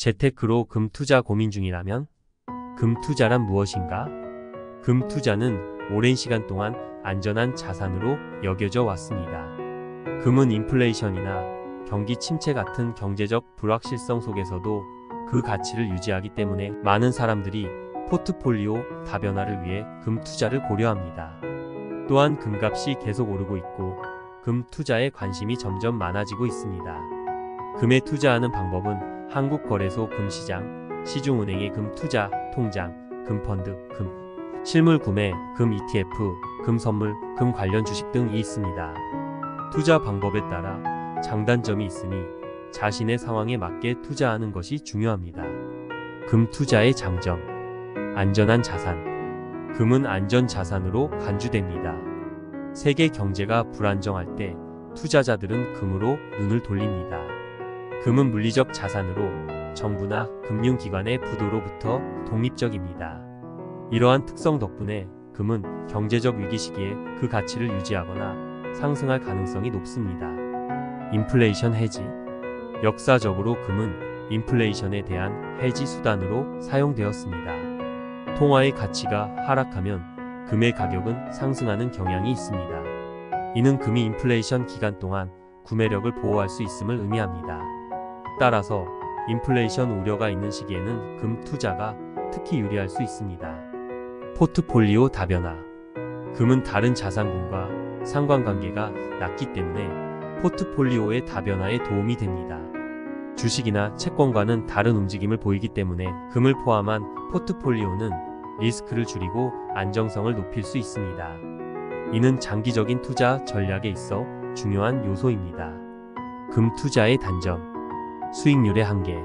재테크로 금 투자 고민 중이라면? 금 투자란 무엇인가? 금 투자는 오랜 시간 동안 안전한 자산으로 여겨져 왔습니다. 금은 인플레이션이나 경기 침체 같은 경제적 불확실성 속에서도 그 가치를 유지하기 때문에 많은 사람들이 포트폴리오 다변화를 위해 금 투자를 고려합니다. 또한 금값이 계속 오르고 있고 금 투자에 관심이 점점 많아지고 있습니다. 금에 투자하는 방법은 한국거래소 금시장, 시중은행의 금 투자 통장, 금펀드, 금 실물 구매, 금 ETF, 금 선물, 금 관련 주식 등이 있습니다. 투자 방법에 따라 장단점이 있으니 자신의 상황에 맞게 투자하는 것이 중요합니다. 금 투자의 장점. 안전한 자산. 금은 안전 자산으로 간주됩니다. 세계 경제가 불안정할 때 투자자들은 금으로 눈을 돌립니다. 금은 물리적 자산으로 정부나 금융기관의 부도로부터 독립적입니다. 이러한 특성 덕분에 금은 경제적 위기 시기에 그 가치를 유지하거나 상승할 가능성이 높습니다. 인플레이션 해지. 역사적으로 금은 인플레이션에 대한 해지 수단으로 사용되었습니다. 통화의 가치가 하락하면 금의 가격은 상승하는 경향이 있습니다. 이는 금이 인플레이션 기간 동안 구매력을 보호할 수 있음을 의미합니다. 따라서 인플레이션 우려가 있는 시기에는 금 투자가 특히 유리할 수 있습니다. 포트폴리오 다변화. 금은 다른 자산군과 상관관계가 낮기 때문에 포트폴리오의 다변화에 도움이 됩니다. 주식이나 채권과는 다른 움직임을 보이기 때문에 금을 포함한 포트폴리오는 리스크를 줄이고 안정성을 높일 수 있습니다. 이는 장기적인 투자 전략에 있어 중요한 요소입니다. 금 투자의 단점. 수익률의 한계.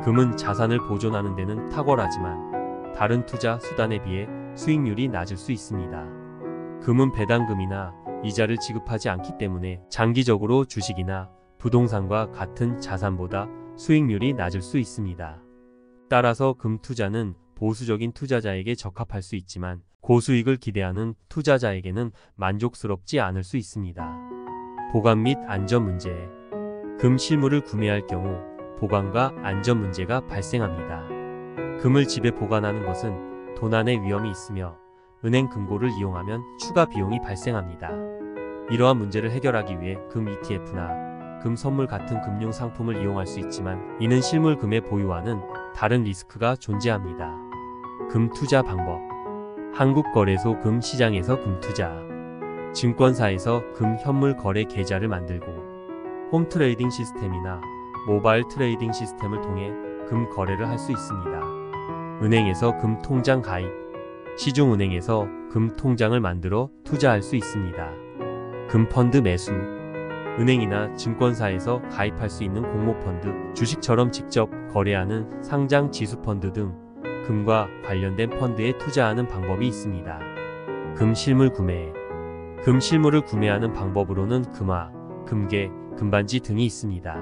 금은 자산을 보존하는 데는 탁월하지만 다른 투자 수단에 비해 수익률이 낮을 수 있습니다. 금은 배당금이나 이자를 지급하지 않기 때문에 장기적으로 주식이나 부동산과 같은 자산보다 수익률이 낮을 수 있습니다. 따라서 금 투자는 보수적인 투자자에게 적합할 수 있지만 고수익을 기대하는 투자자에게는 만족스럽지 않을 수 있습니다. 보관 및 안전 문제. 금 실물을 구매할 경우 보관과 안전 문제가 발생합니다. 금을 집에 보관하는 것은 도난의 위험이 있으며 은행 금고를 이용하면 추가 비용이 발생합니다. 이러한 문제를 해결하기 위해 금 ETF나 금 선물 같은 금융 상품을 이용할 수 있지만 이는 실물 금의 보유와는 다른 리스크가 존재합니다. 금 투자 방법. 한국거래소 금 시장에서 금 투자. 증권사에서 금 현물 거래 계좌를 만들고 홈 트레이딩 시스템이나 모바일 트레이딩 시스템을 통해 금 거래를 할 수 있습니다. 은행에서 금 통장 가입. 시중은행에서 금 통장을 만들어 투자할 수 있습니다. 금 펀드 매수. 은행이나 증권사에서 가입할 수 있는 공모펀드, 주식처럼 직접 거래하는 상장 지수펀드 등 금과 관련된 펀드에 투자하는 방법이 있습니다. 금 실물 구매. 금 실물을 구매하는 방법으로는 금화, 금괴, 금반지 등이 있습니다.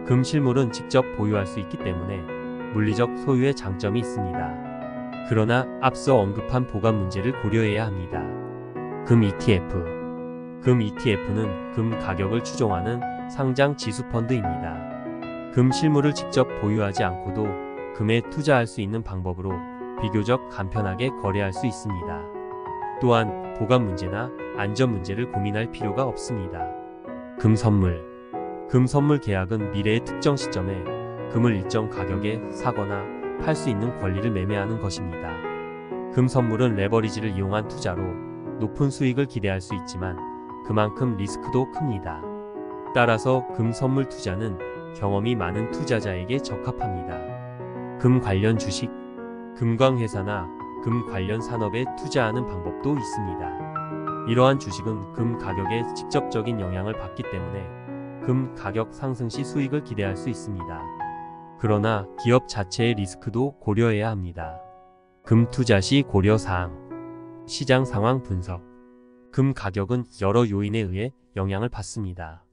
금 실물은 직접 보유할 수 있기 때문에 물리적 소유의 장점이 있습니다. 그러나 앞서 언급한 보관 문제를 고려해야 합니다. 금 ETF. 금 ETF는 금 가격을 추종하는 상장 지수 펀드입니다. 금 실물을 직접 보유하지 않고도 금에 투자할 수 있는 방법으로 비교적 간편하게 거래할 수 있습니다. 또한 보관 문제나 안전 문제를 고민할 필요가 없습니다. 금 선물. 금 선물 계약은 미래의 특정 시점에 금을 일정 가격에 사거나 팔 수 있는 권리를 매매하는 것입니다. 금 선물은 레버리지를 이용한 투자로 높은 수익을 기대할 수 있지만 그만큼 리스크도 큽니다. 따라서 금 선물 투자는 경험이 많은 투자자에게 적합합니다. 금 관련 주식. 금광회사나 금 관련 산업에 투자하는 방법도 있습니다. 이러한 주식은 금 가격에 직접적인 영향을 받기 때문에 금 가격 상승 시 수익을 기대할 수 있습니다. 그러나 기업 자체의 리스크도 고려해야 합니다. 금 투자 시 고려사항. 시장 상황 분석. 금 가격은 여러 요인에 의해 영향을 받습니다.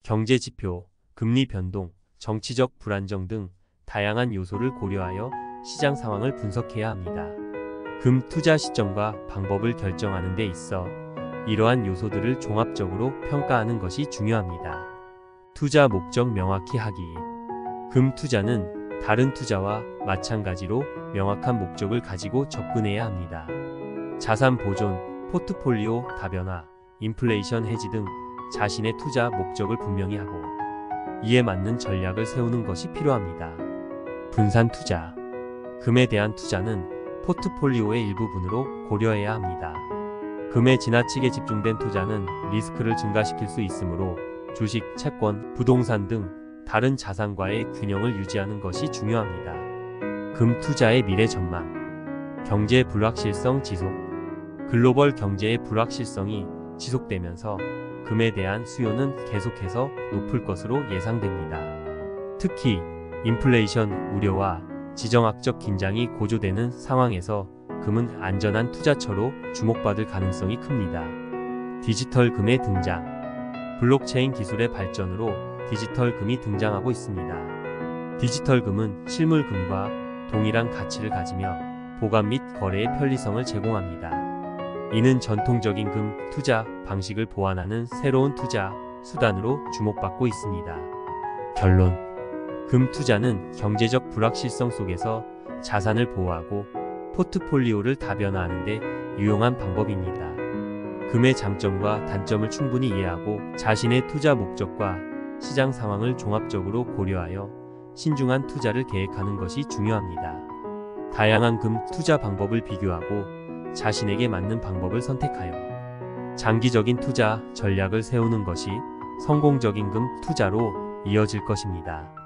경제 지표, 금리 변동, 정치적 불안정 등 다양한 요소를 고려하여 시장 상황을 분석해야 합니다. 금 투자 시점과 방법을 결정하는 데 있어 이러한 요소들을 종합적으로 평가하는 것이 중요합니다. 투자 목적 명확히 하기. 금 투자는 다른 투자와 마찬가지로 명확한 목적을 가지고 접근해야 합니다. 자산 보존, 포트폴리오 다변화, 인플레이션 해지 등 자신의 투자 목적을 분명히 하고 이에 맞는 전략을 세우는 것이 필요합니다. 분산 투자. 금에 대한 투자는 포트폴리오의 일부분으로 고려해야 합니다. 금에 지나치게 집중된 투자는 리스크를 증가시킬 수 있으므로 주식, 채권, 부동산 등 다른 자산과의 균형을 유지하는 것이 중요합니다. 금 투자의 미래 전망. 경제 불확실성 지속. 글로벌 경제의 불확실성이 지속되면서 금에 대한 수요는 계속해서 높을 것으로 예상됩니다. 특히 인플레이션 우려와 지정학적 긴장이 고조되는 상황에서 금은 안전한 투자처로 주목받을 가능성이 큽니다. 디지털 금의 등장. 블록체인 기술의 발전으로 디지털 금이 등장하고 있습니다. 디지털 금은 실물 금과 동일한 가치를 가지며 보관 및 거래의 편리성을 제공합니다. 이는 전통적인 금 투자 방식을 보완하는 새로운 투자 수단으로 주목받고 있습니다. 결론. 금 투자는 경제적 불확실성 속에서 자산을 보호하고 포트폴리오를 다변화하는 데 유용한 방법입니다. 금의 장점과 단점을 충분히 이해하고 자신의 투자 목적과 시장 상황을 종합적으로 고려하여 신중한 투자를 계획하는 것이 중요합니다. 다양한 금 투자 방법을 비교하고 자신에게 맞는 방법을 선택하여 장기적인 투자 전략을 세우는 것이 성공적인 금 투자로 이어질 것입니다.